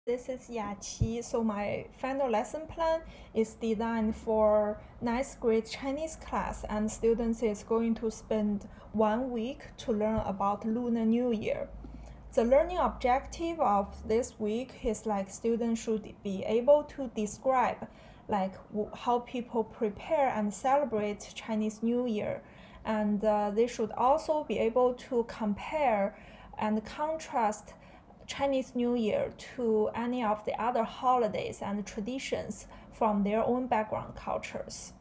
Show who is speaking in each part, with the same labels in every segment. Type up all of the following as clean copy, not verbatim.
Speaker 1: this is Yaqi. So my final lesson plan is designed for 9th grade Chinese class, and students is going to spend 1 week to learn about Lunar New Year. The learning objective of this week is like students should be able to describe like how people prepare and celebrate Chinese New Year, and they should also be able to compare and contrast Chinese New Year to any of the other holidays and traditions from their own background cultures.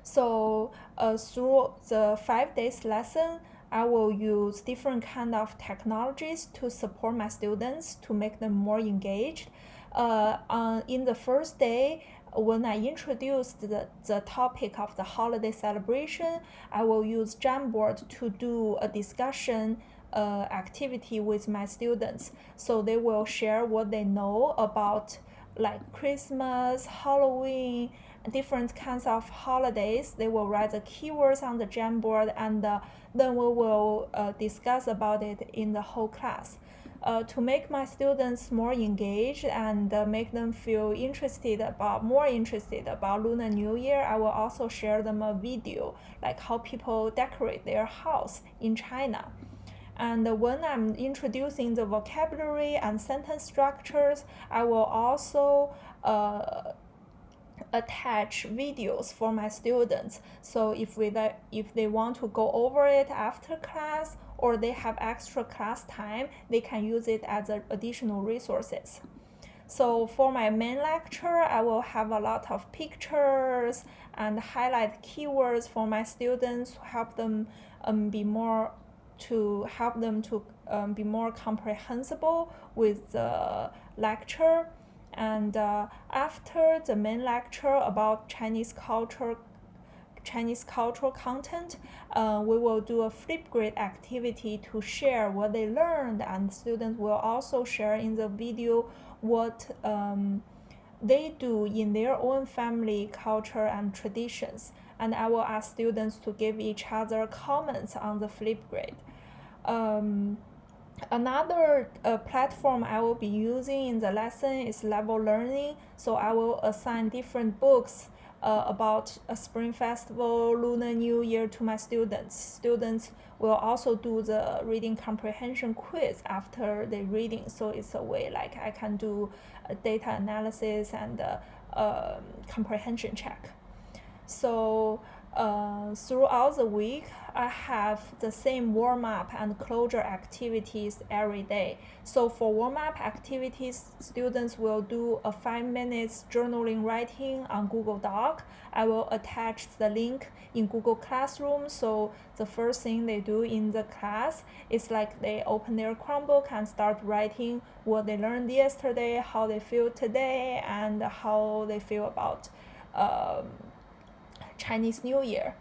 Speaker 1: So through the 5 days lesson, I will use different kind of technologies to support my students to make them more engaged. In the first day, when I introduced the topic of the holiday celebration, I will use Jamboard to do a discussion activity with my students. So they will share what they know about like Christmas, Halloween, different kinds of holidays. They will write the keywords on the Jamboard, and then we will discuss about it in the whole class. To make my students more engaged and make them feel more interested about Lunar New Year, I will also share them a video like how people decorate their house in China. And when I'm introducing the vocabulary and sentence structures, I will also attach videos for my students. So if they want to go over it after class or they have extra class time, they can use it as additional resources. So for my main lecture, I will have a lot of pictures and highlight keywords for my students to help them be more comprehensible with the lecture. And after the main lecture about Chinese cultural content, we will do a Flipgrid activity to share what they learned, and students will also share in the video what they do in their own family culture and traditions. And I will ask students to give each other comments on the Flipgrid. Another platform I will be using in the lesson is level learning. So I will assign different books about a Spring Festival, Lunar New Year to my students. Students will also do the reading comprehension quiz after the reading. So it's a way like I can do data analysis and comprehension check. So throughout the week, I have the same warm-up and closure activities every day. So for warm-up activities, students will do a 5 minutes journaling writing on Google Doc. I will attach the link in Google Classroom. So the first thing they do in the class is like they open their Chromebook and start writing what they learned yesterday, how they feel today, and how they feel about Chinese New Year.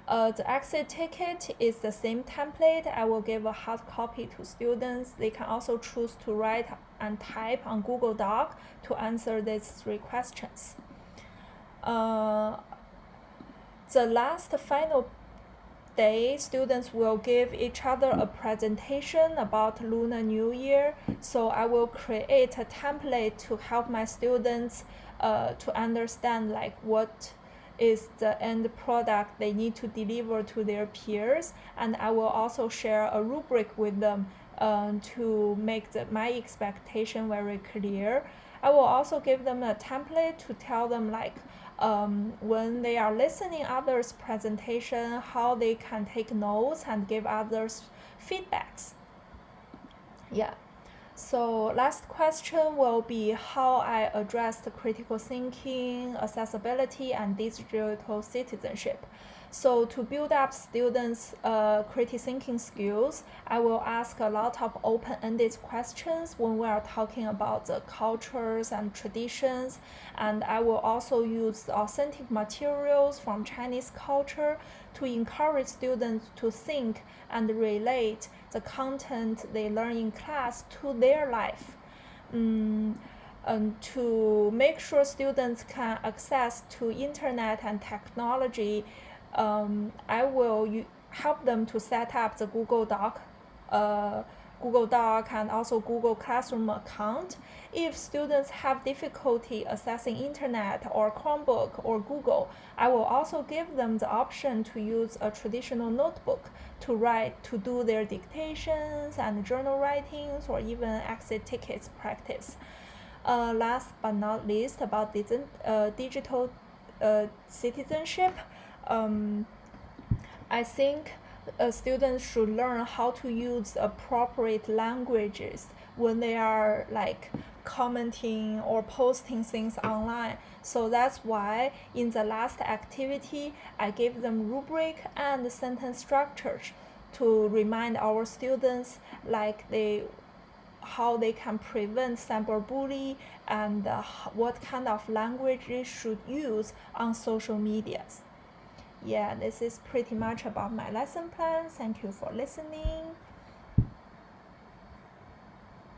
Speaker 1: The exit ticket is the same template. I will give a hard copy to students. They can also choose to write and type on Google Doc to answer these 3 questions. The last final day, students will give each other a presentation about Lunar New Year. So I will create a template to help my students to understand like what is the end product they need to deliver to their peers, and I will also share a rubric with them to make my expectation very clear. I will also give them a template to tell them like when they are listening others' presentation, how they can take notes and give others feedbacks. Yeah. So last question will be how I address the critical thinking, accessibility, and digital citizenship. So to build up students' critical thinking skills, I will ask a lot of open-ended questions when we are talking about the cultures and traditions, and I will also use authentic materials from Chinese culture to encourage students to think and relate the content they learn in class to their life. And to make sure students can access to internet and technology, I will help them to set up the Google Doc Google Doc and also Google Classroom account. If students have difficulty accessing internet or Chromebook or Google, I will also give them the option to use a traditional notebook to do their dictations and journal writings or even exit tickets practice. Last but not least, about digital citizenship, I think students should learn how to use appropriate languages when they are like commenting or posting things online. So that's why in the last activity, I gave them rubric and sentence structures to remind our students how they can prevent cyberbullying and what kind of language they should use on social medias. Yeah, this is pretty much about my lesson plan. Thank you for listening.